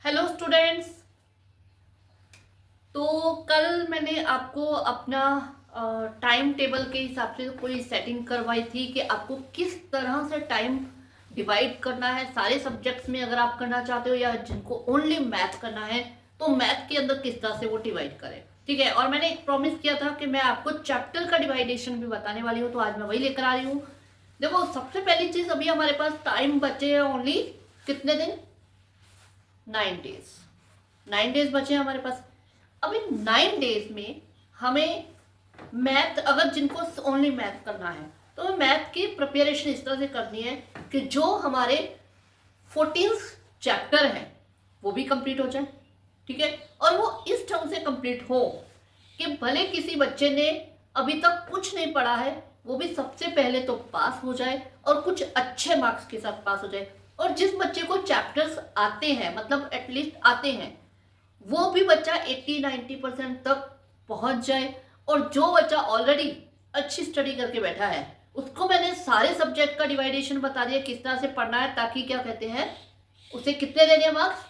Hello students. तो कल मैंने आपको अपना टाइम टेबल के हिसाब से कोई सेटिंग करवाई थी कि आपको किस तरह से टाइम डिवाइड करना है सारे सब्जेक्ट्स में, अगर आप करना चाहते हो, या जिनको ओनली मैथ करना है तो मैथ के अंदर किस तरह से वो डिवाइड करें। ठीक है, और मैंने एक प्रॉमिस किया था कि मैं आपको चैप्टर का डिवाइडेशन भी बताने वाली हूँ, तो आज मैं वही लेकर आ रही हूँ। देखो, सबसे पहली चीज, अभी हमारे पास टाइम बचे हैं ओनली कितने दिन? 9 डेज। 9 डेज बचे हैं हमारे पास। अब इन 9 डेज में हमें मैथ, अगर जिनको ओनली मैथ करना है तो मैथ की प्रिपरेशन इस तरह से करनी है कि जो हमारे 14 चैप्टर हैं वो भी कंप्लीट हो जाए। ठीक है, और वो इस ढंग से कंप्लीट हो कि भले किसी बच्चे ने अभी तक कुछ नहीं पढ़ा है, वो भी सबसे पहले तो पास हो जाए और कुछ अच्छे मार्क्स के साथ पास हो जाए। और जिस बच्चे को चैप्टर्स आते हैं, मतलब एटलीस्ट आते हैं, वो भी बच्चा 80-90% तक पहुंच जाए। और जो बच्चा ऑलरेडी अच्छी स्टडी करके बैठा है उसको मैंने सारे सब्जेक्ट का डिवाइडेशन बता दिया किस तरह से पढ़ना है, ताकि क्या कहते हैं, उसे कितने देने मार्क्स?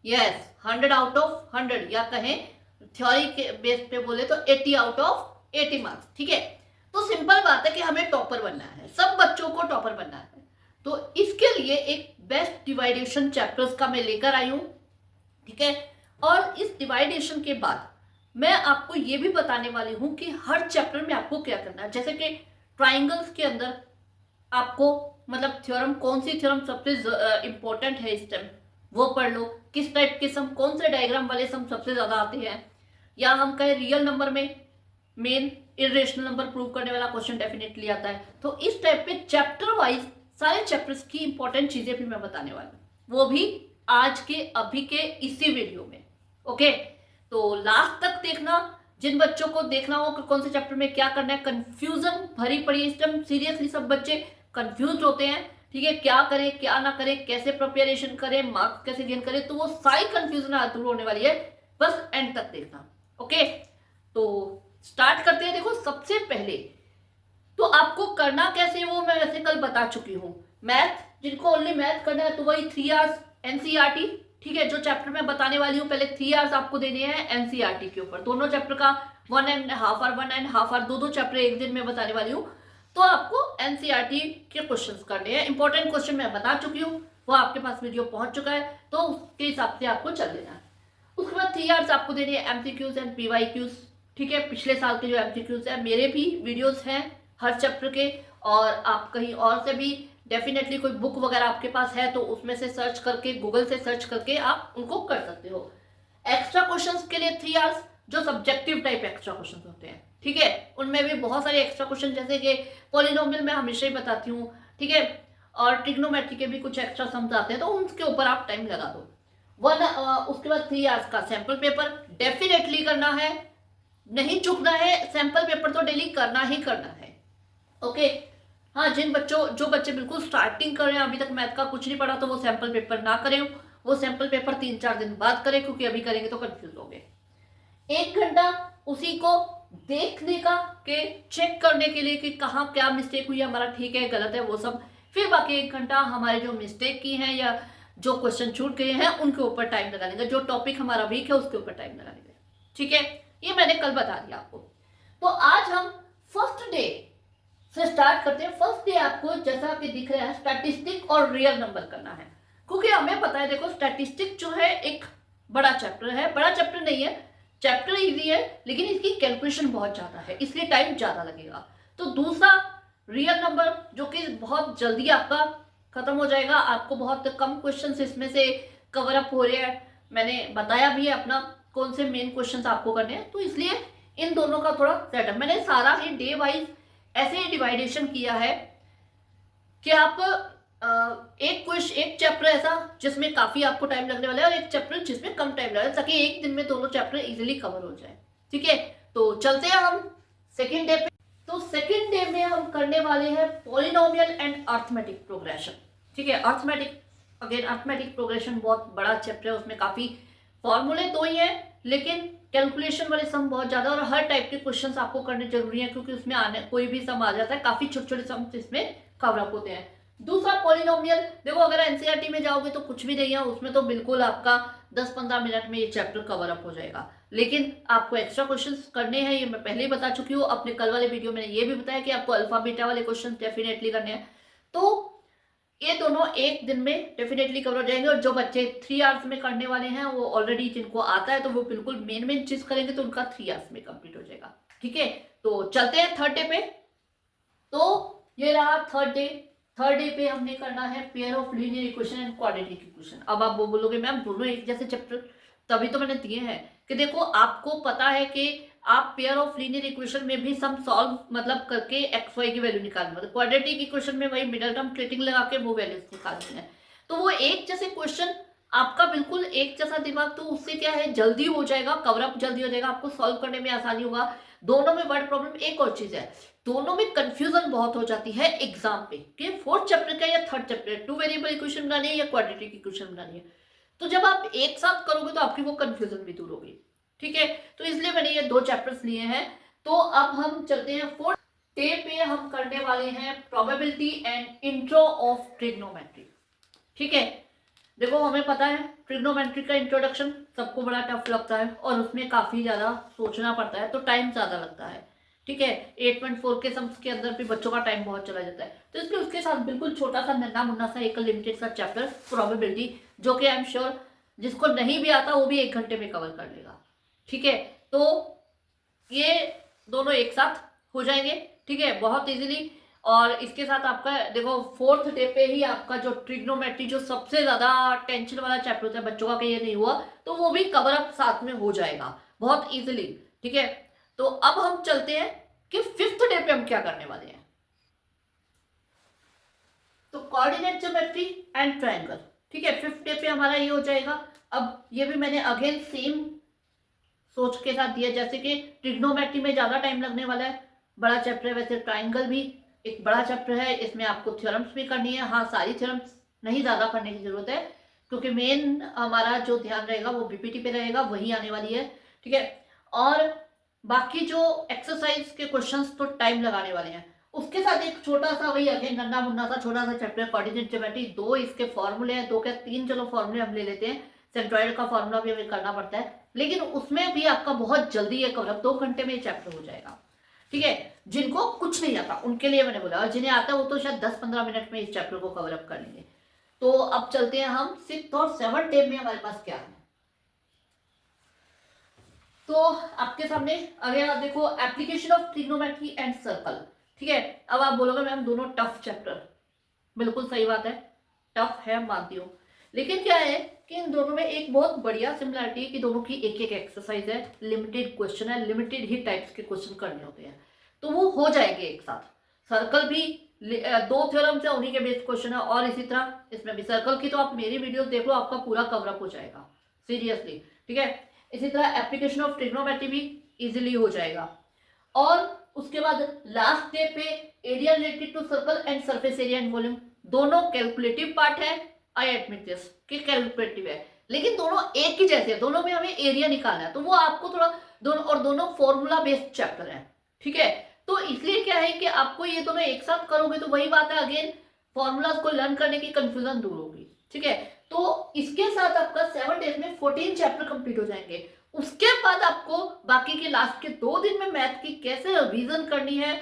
यस, 100 आउट ऑफ 100, या कहें थ्योरी के बेस पे बोले तो 80 आउट ऑफ 80 मार्क्स। ठीक है, तो सिंपल बात है कि हमें टॉपर बनना है, सब बच्चों को टॉपर बनना है। तो इसके लिए एक बेस्ट डिवाइडेशन चैप्टर्स का मैं लेकर आई हूं। ठीक है, और इस डिवाइडेशन के बाद मैं आपको ये भी बताने वाली हूं कि हर चैप्टर में आपको क्या करना है। जैसे कि ट्राइंगल्स के अंदर आपको, मतलब थ्योरम, कौन सी थ्योरम सबसे इंपॉर्टेंट है इस टाइम वो पढ़ लो। किस टाइप के सम, कौन से डायग्राम वाले सम सबसे ज्यादा आते हैं, या हम कहें रियल नंबर में मेन इरेशनल नंबर प्रूव करने वाला क्वेश्चन डेफिनेटली आता है। तो इस टाइप पे चैप्टर वाइज सारे चैप्टर्स की इंपॉर्टेंट चीजें भी मैं बताने वाली हूँ, वो भी आज के अभी के इसी वीडियो में। ओके, तो लास्ट तक देखना। जिन बच्चों को देखना हो कि कौन से चैप्टर में क्या करना है, कंफ्यूजन भरी पड़ी इस टाइम, सीरियसली सब बच्चे कंफ्यूज होते हैं। ठीक है, क्या करें क्या ना करें, कैसे प्रिपरेशन करें, मार्क्स कैसे गेन करें, तो वो सारी कंफ्यूजन दूर होने वाली है, बस एंड तक देखना। ओके, तो स्टार्ट करते हैं। देखो, सबसे पहले तो आपको करना कैसे वो मैं वैसे कल बता चुकी हूँ। मैथ, जिनको ओनली मैथ करना है तो वही 3 आवर्स एनसीईआरटी। ठीक है, जो चैप्टर मैं बताने वाली हूँ पहले 3 आवर्स आपको देने हैं एनसीईआरटी के ऊपर, दोनों चैप्टर का 1.5 आवर, दो चैप्टर एक दिन में बताने वाली हूँ। तो आपको एनसीईआरटी के क्वेश्चंस करने हैं, इंपॉर्टेंट क्वेश्चन मैं बता चुकी हूँ, वो आपके पास वीडियो पहुंच चुका है, तो उसके हिसाब से आपको चल लेना है। उसके बाद 3 आवर्स आपको देने हैं एमसीक्यूज एंड पीवाईक्यूज। ठीक है, पिछले साल के जो एमसीक्यूज है, मेरे भी वीडियोस हैं हर चैप्टर के, और आप कहीं और से भी डेफिनेटली कोई बुक वगैरह आपके पास है तो उसमें से सर्च करके, गूगल से सर्च करके आप उनको कर सकते हो। एक्स्ट्रा क्वेश्चंस के लिए 3 आवर्स, जो सब्जेक्टिव टाइप एक्स्ट्रा क्वेश्चंस होते हैं। ठीक है, उनमें भी बहुत सारे एक्स्ट्रा क्वेश्चन, जैसे कि पॉलिनोमियल मैं हमेशा ही बताती हूँ। ठीक है, और ट्रिग्नोमेट्री के भी कुछ एक्स्ट्रा सम्स आते हैं, तो उनके ऊपर आप टाइम लगा दो। उसके बाद 3 आवर्स का सैंपल पेपर डेफिनेटली करना है, नहीं चुकना है, सैंपल पेपर तो डेली करना ही करना है। ओके, हाँ, जो बच्चे बिल्कुल स्टार्टिंग कर रहे हैं, अभी तक मैथ का कुछ नहीं पढ़ा, तो वो सैंपल पेपर ना करें, वो सैंपल पेपर 3-4 दिन बाद करें, क्योंकि अभी करेंगे तो कंफ्यूज हो गए। 1 घंटा उसी को देखने का, के चेक करने के लिए कि कहाँ क्या मिस्टेक हुई है, हमारा ठीक है गलत है वो सब। फिर बाकी 1 घंटा हमारे जो मिस्टेक की हैं या जो क्वेश्चन छूट गए हैं उनके ऊपर टाइम लगा लेंगे, जो टॉपिक हमारा वीक है उसके ऊपर टाइम लगा लेंगे। ठीक है, ये मैंने कल बता दिया आपको। तो आज हम फर्स्ट डे से स्टार्ट करते हैं। फर्स्ट डे आपको, जैसा कि दिख रहा है, स्टैटिस्टिक और रियल नंबर करना है, क्योंकि हमें पता है, देखो स्टैटिस्टिक जो है एक बड़ा चैप्टर है, बड़ा चैप्टर नहीं है, चैप्टर इजी है, लेकिन इसकी कैलकुलेशन बहुत ज्यादा है, इसलिए टाइम ज्यादा लगेगा। तो दूसरा रियल नंबर, जो कि बहुत जल्दी आपका खत्म हो जाएगा, आपको बहुत कम क्वेश्चंस इसमें से कवर अप हो रहे हैं, मैंने बताया भी है अपना कौन से मेन क्वेश्चंस आपको करने हैं, तो इसलिए इन दोनों का थोड़ा सेटअप मैंने सारा ही डे वाइज ऐसे ही डिवाइडेशन किया है कि आप एक चैप्टर ऐसा जिसमें काफी आपको टाइम लगने वाला है, और एक चैप्टर जिसमें कम टाइम लगेगा, ताकि एक दिन में दोनों चैप्टर इजीली कवर हो जाए। ठीक है, तो चलते हैं हम सेकेंड डे पे। तो सेकेंड डे में हम करने वाले हैं पॉलिनोमियल एंड अर्थमेटिक प्रोग्रेशन। ठीक है, अर्थमेटिक प्रोग्रेशन बहुत बड़ा चैप्टर है, उसमें काफी फॉर्मूले तो ही है, लेकिन कैलकुलेशन वाले सम बहुत ज्यादा, और हर टाइप के क्वेश्चंस आपको करने जरूरी है, क्योंकि उसमें आने कोई भी सम आ जाता है, काफी छोटे छोटे सम इसमें कवर अप होते हैं। दूसरा पॉलिनोमियल, देखो अगर एनसीईआरटी में जाओगे तो कुछ भी नहीं है उसमें, तो बिल्कुल आपका 10-15 मिनट में ये चैप्टर कवर अप हो जाएगा। लेकिन आपको एक्स्ट्रा क्वेश्चंस करने हैं, ये मैं पहले ही बता चुकी हूँ। अपने कल वाले वीडियो में ये भी बताया कि आपको अल्फा बीटा वाले क्वेश्चन डेफिनेटली करने हैं। तो ये दोनों एक दिन में डेफिनेटली कवर हो जाएंगे। और जो बच्चे 3 आवर्स में करने वाले हैं वो ऑलरेडी जिनको आता है तो वो बिल्कुल मेन मेन चीज करेंगे तो उनका 3 आवर्स में कंप्लीट हो जाएगा। ठीक है, तो चलते हैं थर्ड डे पे। तो ये रहा थर्ड डे। थर्ड डे पे हमने करना है pair of linear equation and quadratic equation. अब आप वो बोलोगे मैम दोनों एक जैसे चैप्टर, तभी तो मैंने दिए हैं कि देखो आपको पता है कि आप पेयर ऑफ लीनियर इक्वेशन में भी सम सॉल्व मतलब करके एक्स वाई की वैल्यू निकालनी, मतलब क्वाड्रेटिक इक्वेशन में वही मिडल टर्म ट्रेटिंग लगा के वो वैल्यूज निकालनी है। तो वो एक जैसे क्वेश्चन, आपका बिल्कुल एक जैसा दिमाग, तो उससे क्या है जल्दी हो जाएगा, कवर अप जल्दी हो जाएगा, आपको सॉल्व करने में आसानी होगा। दोनों में वर्ड प्रॉब्लम एक और चीज है, दोनों में कंफ्यूजन बहुत हो जाती है एग्जाम पे कि फोर्थ चैप्टर का या थर्ड चैप्टर, 2 वेरिएबल इक्वेशन बनानी है या क्वाड्रेटिक इक्वेशन बनानी है। तो जब आप एक साथ करोगे तो आपकी वो कंफ्यूजन भी दूर होगी। ठीक है, तो इसलिए मैंने ये 2 चैप्टर्स लिए हैं। तो अब हम चलते हैं फोर्थ डे पे, हम करने वाले हैं probability and intro of trigonometry. ठीक है, देखो हमें पता है ट्रिग्नोमेट्री का इंट्रोडक्शन सबको बड़ा टफ लगता है और उसमें काफी ज्यादा सोचना पड़ता है, तो टाइम ज्यादा लगता है। ठीक है, 8.4 के सम्स के अंदर भी बच्चों का टाइम बहुत चला जाता है, तो इसलिए उसके साथ बिल्कुल छोटा सा नन्ना मुन्ना सा एक लिमिटेड सा चैप्टर प्रोबेबिलिटी, जो कि आई एम श्योर जिसको नहीं भी आता वो भी 1 घंटे में कवर कर लेगा। ठीक है, तो ये दोनों एक साथ हो जाएंगे। ठीक है, बहुत इजीली। और इसके साथ आपका देखो फोर्थ डे पे ही आपका जो ट्रिग्नोमेट्री, जो सबसे ज्यादा टेंशन वाला चैप्टर होता है बच्चों का, ये नहीं हुआ तो वो भी कवर अप साथ में हो जाएगा बहुत इजीली। ठीक है, तो अब हम चलते हैं कि फिफ्थ डे पे हम क्या करने वाले हैं। तो कोऑर्डिनेट ज्योमेट्री एंड ट्रायंगल। ठीक है, फिफ्थ डे पे हमारा ये हो जाएगा। अब ये भी मैंने अगेन सेम सोच के साथ दिया, जैसे कि ट्रिग्नोमेट्री में ज्यादा टाइम लगने वाला है, बड़ा चैप्टर है, वैसे ट्रायंगल भी एक बड़ा चैप्टर है, इसमें आपको थ्योरम्स भी करनी है। हाँ, सारी थ्योरम्स नहीं ज्यादा करने की जरूरत है क्योंकि मेन हमारा जो ध्यान रहेगा वो बीपीटी पे रहेगा, वही आने वाली है। ठीक है, और बाकी जो एक्सरसाइज के क्वेश्चंस तो टाइम लगाने वाले हैं, उसके साथ एक छोटा सा वही अगेन नन्ना मुन्ना सा छोटा सा चैप्टर कोऑर्डिनेट ज्योमेट्री। 2 इसके फॉर्मूले हैं, 2 क्या 3, चलो फॉर्मूले हम ले लेते हैं। सेंट्रॉइड का फॉर्मूला भी हमें करना पड़ता है, लेकिन उसमें भी आपका बहुत जल्दी है कवर, 2 घंटे में चैप्टर हो जाएगा। ठीक है, जिनको कुछ नहीं आता उनके लिए मैंने बोला, और जिन्हें आता है वो तो शायद 10-15 मिनट में इस चैप्टर को कवर अप कर लेंगे। तो अब चलते हैं हम 6th और 7th डे में हमारे पास क्या है। तो आपके सामने अगर आप देखो application of trigonometry and circle. ठीक है, अब आप बोलोगे मैम दोनों टफ चैप्टर, बिल्कुल सही बात है, टफ है मानती हूँ, लेकिन क्या है कि इन दोनों में एक बहुत बढ़िया सिमिलरिटी है कि दोनों की एक एक एक्सरसाइज है, लिमिटेड क्वेश्चन है, लिमिटेड ही टाइप्स के क्वेश्चन करने होते हैं, तो वो हो जाएंगे एक साथ। सर्कल भी 2 थ्योरम्स है, उन्हीं के बेस्ड क्वेश्चन है, और इसी तरह इसमें भी सर्कल की तो आप मेरी वीडियो देख लो, आपका पूरा कवरअप हो जाएगा सीरियसली। ठीक है, इसी तरह एप्लीकेशन ऑफ ट्रिग्नोमेट्री भी इजीली हो जाएगा। और उसके बाद लास्ट डे पे area related to circle and surface area and volume, दोनों कैलकुलेटिव पार्ट है, आई एडमिट दिस कि कैलकुलेटिव है, लेकिन दोनों एक ही जैसे है, दोनों में हमें एरिया निकालना है, तो वो आपको थोड़ा दोनों फॉर्मूला बेस्ड चैप्टर है। ठीक है, तो इसलिए क्या है कि आपको ये दोनों एक साथ करोगे तो वही बात है, अगेन फॉर्मूलाज को लर्न करने की कंफ्यूजन दूर होगी। ठीक है, तो इसके साथ आपका 7 डेज में 14 चैप्टर कंप्लीट हो जाएंगे। उसके बाद आपको बाकी के लास्ट के 2 दिन में मैथ की कैसे रिवीजन करनी है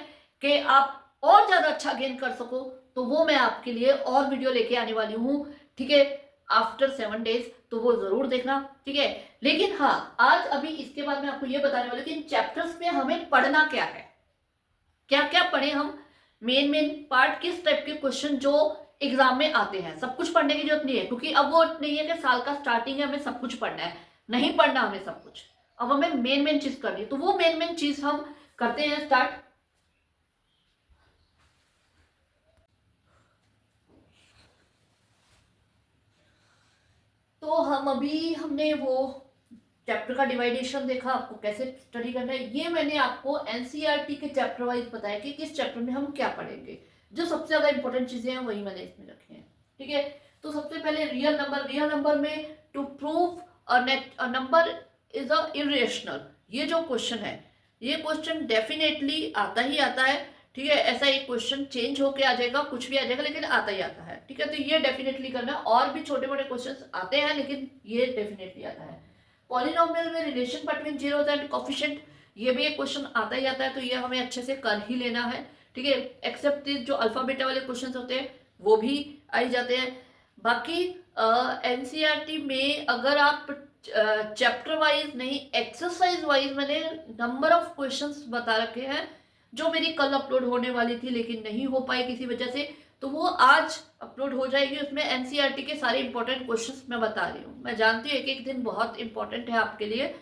कि आप और ज्यादा अच्छा गेन कर सको, तो वो मैं आपके लिए और वीडियो लेके आने वाली हूँ। ठीक है, आफ्टर 7 डेज, तो वो जरूर देखना। ठीक है, लेकिन हाँ आज अभी इसके बाद मैं आपको ये बताने वाली कि इन चैप्टर्स में हमें पढ़ना क्या है, क्या क्या पढ़े हम, मेन पार्ट किस टाइप के क्वेश्चन जो एग्जाम में आते हैं। सब कुछ पढ़ने की जरूरत नहीं है क्योंकि अब वो नहीं है कि साल का स्टार्टिंग है हमें सब कुछ पढ़ना है, नहीं पढ़ना हमें सब कुछ, अब हमें मेन चीज करनी है, तो वो मेन चीज हम करते हैं स्टार्ट। तो हमने वो चैप्टर का डिवाइडेशन देखा, आपको कैसे स्टडी करना है, ये मैंने आपको एनसीईआरटी के चैप्टर वाइज बताया कि किस चैप्टर में हम क्या पढ़ेंगे, जो सबसे ज्यादा इंपॉर्टेंट चीजें हैं वही मैंने इसमें रखी हैं। ठीक है, तो सबसे पहले रियल नंबर में to prove a number is a irrational, ये जो क्वेश्चन है, ये क्वेश्चन डेफिनेटली आता ही आता है। ठीक है, ऐसा एक क्वेश्चन चेंज होके आ जाएगा, कुछ भी आ जाएगा, लेकिन आता ही आता है। ठीक है, तो ये डेफिनेटली करना है। और भी छोटे मोटे क्वेश्चंस आते हैं, लेकिन ये डेफिनेटली आता है। पॉलिनोमियल में relation between zeros and coefficient, ये भी एक क्वेश्चन आता ही आता है, तो ये हमें अच्छे से कर ही लेना है। ठीक है, एक्सेप्ट जो अल्फा बीटा वाले क्वेश्चन होते हैं वो भी आ ही जाते हैं। बाकी एनसीईआरटी में अगर आप चैप्टर वाइज नहीं, एक्सरसाइज वाइज मैंने नंबर ऑफ क्वेश्चंस बता रखे हैं, जो मेरी कल अपलोड होने वाली थी लेकिन नहीं हो पाई किसी वजह से, तो वो आज अपलोड हो जाएगी। उसमें एनसीईआरटी के सारे इंपॉर्टेंट क्वेश्चंस मैं बता रही हूँ। मैं जानती हूँ एक एक दिन बहुत इंपॉर्टेंट है आपके लिए,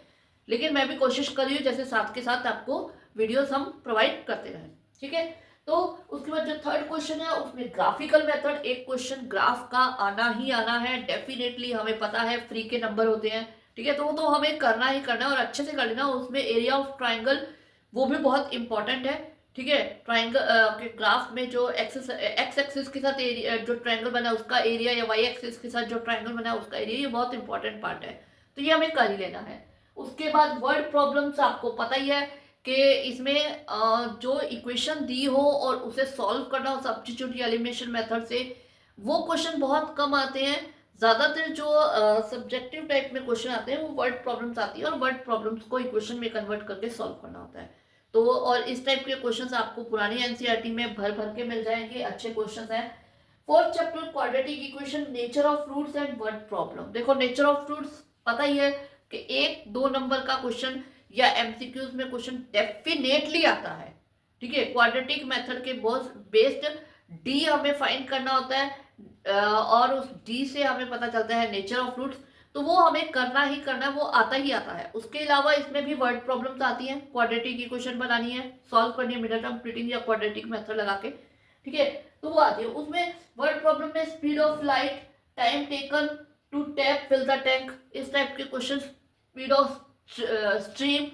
लेकिन मैं भी कोशिश कर रही हूँ जैसे साथ के साथ आपको वीडियोस हम प्रोवाइड करते रहें। ठीक है, तो उसके बाद जो थर्ड क्वेश्चन है उसमें ग्राफिकल मेथड, एक क्वेश्चन ग्राफ का आना ही आना है डेफिनेटली, हमें पता है फ्री के नंबर होते हैं। ठीक है, तो वो तो हमें करना ही करना है और अच्छे से कर लेना। उसमें एरिया ऑफ ट्राइंगल वो भी बहुत इंपॉर्टेंट है। ठीक है, ट्राइंगल के ग्राफ में जो एक्स एक्सिस के साथ एरिया जो ट्राइंगल बना है उसका एरिया, या वाई एक्सिस के साथ जो ट्राइंगल बना है उसका एरिया, ये बहुत इंपॉर्टेंट पार्ट है, तो ये हमें कर ही लेना है। उसके बाद वर्ड प्रॉब्लम्स, आपको पता ही है कि इसमें जो इक्वेशन दी हो और उसे सॉल्व करना हो सब्स्टिट्यूट या एलिमिनेशन मेथड से, वो क्वेश्चन बहुत कम आते हैं। ज़्यादातर जो सब्जेक्टिव टाइप में क्वेश्चन आते हैं वो वर्ड प्रॉब्लम्स आती है, और वर्ड प्रॉब्लम्स को इक्वेशन में कन्वर्ट करके सॉल्व करना होता है। तो और इस टाइप के क्वेश्चंस आपको पुरानी एनसीईआरटी में भर भर के मिल जाएंगे, अच्छे क्वेश्चंस हैं। Fourth chapter quadratic equation, nature of fruits and word problem. देखो नेचर ऑफ फ्रूट्स पता ही है कि 1-2 नंबर का क्वेश्चन या एमसीक्यूज में क्वेश्चन डेफिनेटली आता है। ठीक है, क्वाड्रेटिक मेथड के बेस्ड डी हमें फाइंड करना होता है, और उस डी से हमें पता चलता है नेचर ऑफ फ्रूट्स, तो वो हमें करना ही करना है, वो आता ही आता है। उसके अलावा इसमें भी वर्ड प्रॉब्लम्स आती हैं, क्वाड्रेटिक इक्वेशन बनानी है, सॉल्व करनी है मिडिल टर्म स्प्लिटिंग या क्वाड्रेटिक मेथड लगा के। ठीक है, तो वो आती है। उसमें वर्ड प्रॉब्लम में speed of light, time taken to tap fill the tank, इस टाइप के क्वेश्चन, स्पीड ऑफ स्ट्रीम,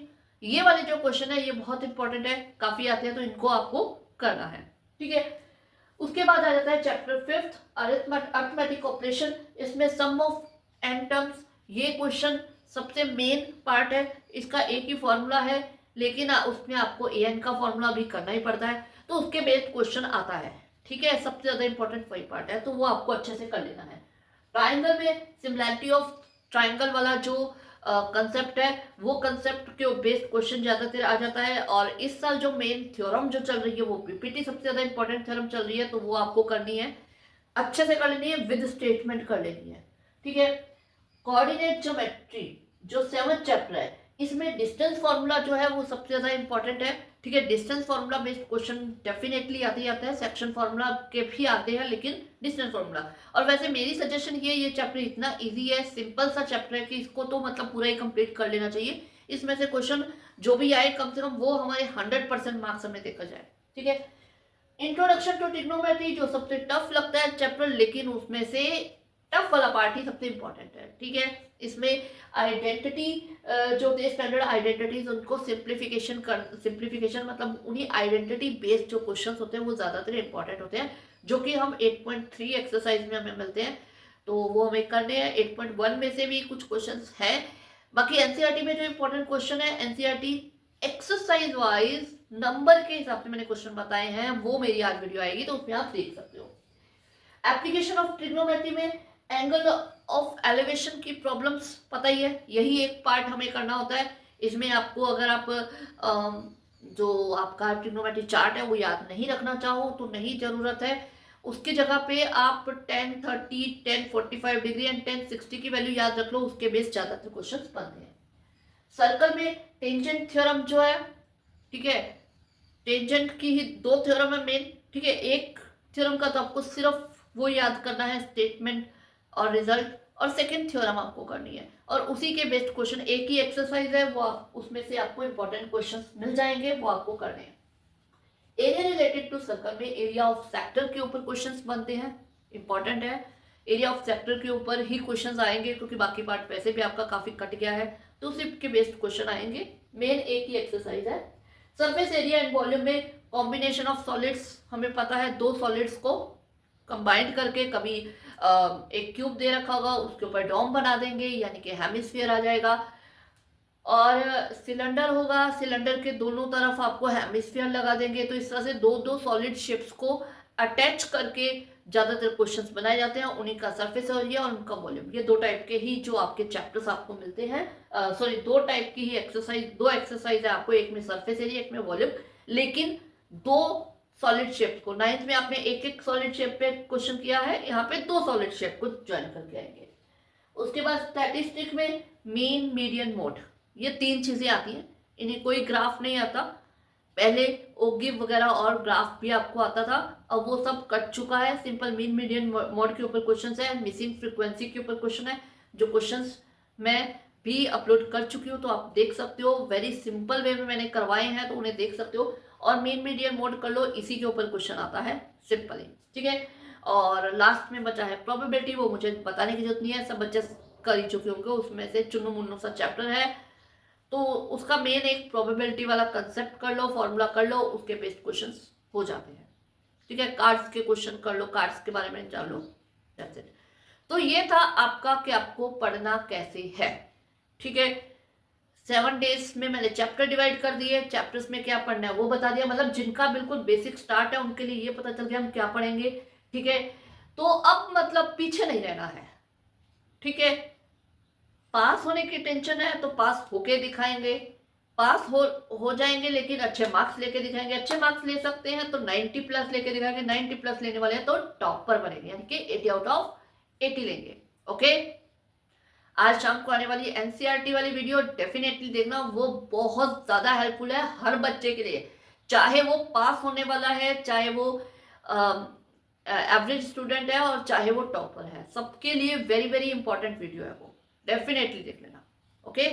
ये वाले जो क्वेश्चन है ये बहुत इंपॉर्टेंट है, काफी आते हैं, तो इनको आपको करना है। ठीक है, उसके बाद आ जाता है चैप्टर 5 अरिथमेटिक ऑपरेशन। इसमें सम ऑफ एन टर्म्स, ये क्वेश्चन सबसे मेन पार्ट है। इसका एक ही फॉर्मूला है, लेकिन उसमें आपको ए एन का फॉर्मूला भी करना ही पड़ता है, तो उसके बेस्ड क्वेश्चन आता है। ठीक है, सबसे ज्यादा इंपॉर्टेंट वही पार्ट है, तो वो आपको अच्छे से कर लेना है। ट्राइंगल में सिमिलैरिटी ऑफ ट्राइंगल वाला जो कंसेप्ट है, वो कंसेप्ट के बेस्ड क्वेश्चन ज्यादातर आ जाता है। और इस साल जो मेन थ्योरम जो चल रही है वो पीपीटी सबसे ज्यादा इंपॉर्टेंट थ्योरम चल रही है, तो वो आपको करनी है, अच्छे से कर लेनी है, विद स्टेटमेंट कर लेनी है। ठीक है, कोऑर्डिनेट ज्योमेट्री जो 7th चैप्टर है, इसमें डिस्टेंस फॉर्मूला जो है वो सबसे ज्यादा इंपॉर्टेंट है। ठीक है, distance formula based question definitely आते ही आते हैं, सेक्शन फॉर्मूला के भी आते हैं, लेकिन डिस्टेंस फॉर्मूला। और वैसे मेरी सजेशन ये चैप्टर इतना इजी है, सिंपल सा चैप्टर है कि इसको तो मतलब पूरा ही कंप्लीट कर लेना चाहिए। इसमें से क्वेश्चन जो भी आए कम से कम वो हमारे 100% मार्क्स हमें देखा जाए। ठीक है, इंट्रोडक्शन टू ट्रिग्नोमेट्री जो सबसे टफ लगता है चैप्टर, लेकिन उसमें से टफ वाला पार्ट ही सबसे इंपॉर्टेंट है। ठीक है, इसमें आइडेंटिटी जो होते हैं स्टैंडर्ड आइडेंटिटीज, उनको सिंप्लीफिकेशन मतलब उन्हीं आइडेंटिटी बेस्ड जो क्वेश्चंस होते हैं वो ज़्यादातर इंपॉर्टेंट होते हैं, जो कि हम 8.3 एक्सरसाइज में हमें मिलते हैं, तो वो हमें करने हैं। 8.1 में से भी कुछ क्वेश्चन है। बाकी एनसीईआरटी में जो इंपॉर्टेंट क्वेश्चन है, एनसीईआरटी एक्सरसाइज वाइज नंबर के हिसाब से मैंने क्वेश्चन बताए हैं, वो मेरी आज वीडियो आएगी, तो उसमें आप देख सकते हो। एप्लीकेशन ऑफ ट्रिग्नोमेट्री में एंगल ऑफ एलिवेशन की प्रॉब्लम्स पता ही है, यही एक पार्ट हमें करना होता है। इसमें आपको अगर आप जो आपका ट्रिग्नोमेट्री चार्ट है वो याद नहीं रखना चाहो तो नहीं जरूरत है, उसकी जगह पे आप 1030, 1045 डिग्री एंड 1060 की वैल्यू याद रख लो, उसके बेस ज्यादातर क्वेश्चन बनते हैं। सर्कल में टेंजेंट थ्योरम जो है, ठीक है, टेंजेंट की ही 2 थ्योरम है मेन। ठीक है, एक थ्योरम का तो आपको सिर्फ वो याद करना है, स्टेटमेंट और रिजल्ट, और सेकंड थ्योरम आपको करनी है, और उसी के बेस्ड क्वेश्चन, एक ही एक्सरसाइज है वो उसमें से आपको इंपॉर्टेंट क्वेश्चंस मिल जाएंगे, वो आपको करने हैं। एरिया रिलेटेड टू सर्कल में एरिया ऑफ सेक्टर के ऊपर क्वेश्चंस बनते हैं, इंपॉर्टेंट है। एरिया ऑफ सेक्टर के ऊपर ही क्वेश्चंस आएंगे, क्योंकि बाकी पार्ट वैसे भी आपका काफी कट गया है, तो उसी के बेस्ड क्वेश्चन आएंगे। मेन एक ही एक्सरसाइज है। सरफेस एरिया एंड वॉल्यूम में कॉम्बिनेशन ऑफ सॉलिड्स, हमें पता है 2 सॉलिड्स को कंबाइंड करके कभी एक क्यूब दे रखा होगा, उसके ऊपर डोम बना देंगे, यानी कि हेमिस्फीयर आ जाएगा। और सिलेंडर होगा, सिलेंडर के दोनों तरफ आपको हेमिस्फीयर लगा देंगे। तो इस तरह से दो दो सॉलिड शेप्स को अटैच करके ज्यादातर क्वेश्चंस बनाए जाते हैं। उन्हीं का सरफेस एरिया और उनका वॉल्यूम, ये दो टाइप के ही जो आपके चैप्टर्स आपको मिलते हैं, सॉरी दो टाइप की ही एक्सरसाइज, दो एक्सरसाइज है आपको, एक में सरफेस एरिया एक में वॉल्यूम, लेकिन दो सॉलिड शेप को। नाइन्थ में आपने एक एक सॉलिड शेप पे क्वेश्चन किया है, यहाँ पे दो सॉलिड शेप को ज्वाइन करके आएंगे। उसके बाद स्टैटिस्टिक में मीन, मीडियन, मोड, ये तीन चीजें आती हैं। इन्हें कोई ग्राफ नहीं आता। पहले ओगिव वगैरह और ग्राफ भी आपको आता था, अब वो सब कट चुका है। सिंपल मीन, मीडियन, मोड के ऊपर क्वेश्चन है, मिसिंग फ्रीक्वेंसी के ऊपर क्वेश्चन है, जो क्वेश्चंस मैं भी अपलोड कर चुकी हूँ, तो आप देख सकते हो। वेरी सिंपल वे में मैंने करवाए हैं, तो उन्हें देख सकते हो। और मीन, मीडियन, मोड कर लो, इसी के ऊपर क्वेश्चन आता है सिंपली, ठीक है। और लास्ट में बचा है प्रोबेबिलिटी, वो मुझे बताने की जरूरत नहीं है, सब बच्चे कर ही चुके होंगे। उसमें से चुन्नू मुन्नू सा चैप्टर है, तो उसका मेन एक प्रोबेबिलिटी वाला कंसेप्ट कर लो, फॉर्मूला कर लो, उसके बेस्ड क्वेश्चंस हो जाते हैं, ठीक है। कार्ड्स के क्वेश्चन कर लो, कार्ड्स के बारे में जान लो, दैट्स इट। तो ये था आपका कि आपको पढ़ना कैसे है, ठीक है। 7 डेज में मैंने चैप्टर डिवाइड कर दिए, चैप्टर्स में क्या पढ़ना है वो बता दिया। मतलब जिनका बिल्कुल बेसिक स्टार्ट है उनके लिए ये पता चल गया हम क्या पढ़ेंगे, ठीक है। तो अब मतलब पीछे नहीं रहना है, ठीक है। पास होने की टेंशन है तो पास होके दिखाएंगे, पास हो जाएंगे लेकिन अच्छे मार्क्स लेके दिखाएंगे। अच्छे मार्क्स ले सकते हैं तो 90 प्लस लेके दिखाएंगे, 90 प्लस लेने वाले हैं तो टॉपर बनेंगे, यानी कि 80 आउट ऑफ 80 लेंगे, ओके। आज शाम को आने वाली एनसीईआरटी वाली वीडियो डेफिनेटली देखना, वो बहुत ज्यादा हेल्पफुल है हर बच्चे के लिए, चाहे वो पास होने वाला है, चाहे वो एवरेज स्टूडेंट है, और चाहे वो टॉपर है, सबके लिए वेरी वेरी इंपॉर्टेंट वीडियो है वो, डेफिनेटली देख लेना, ओके।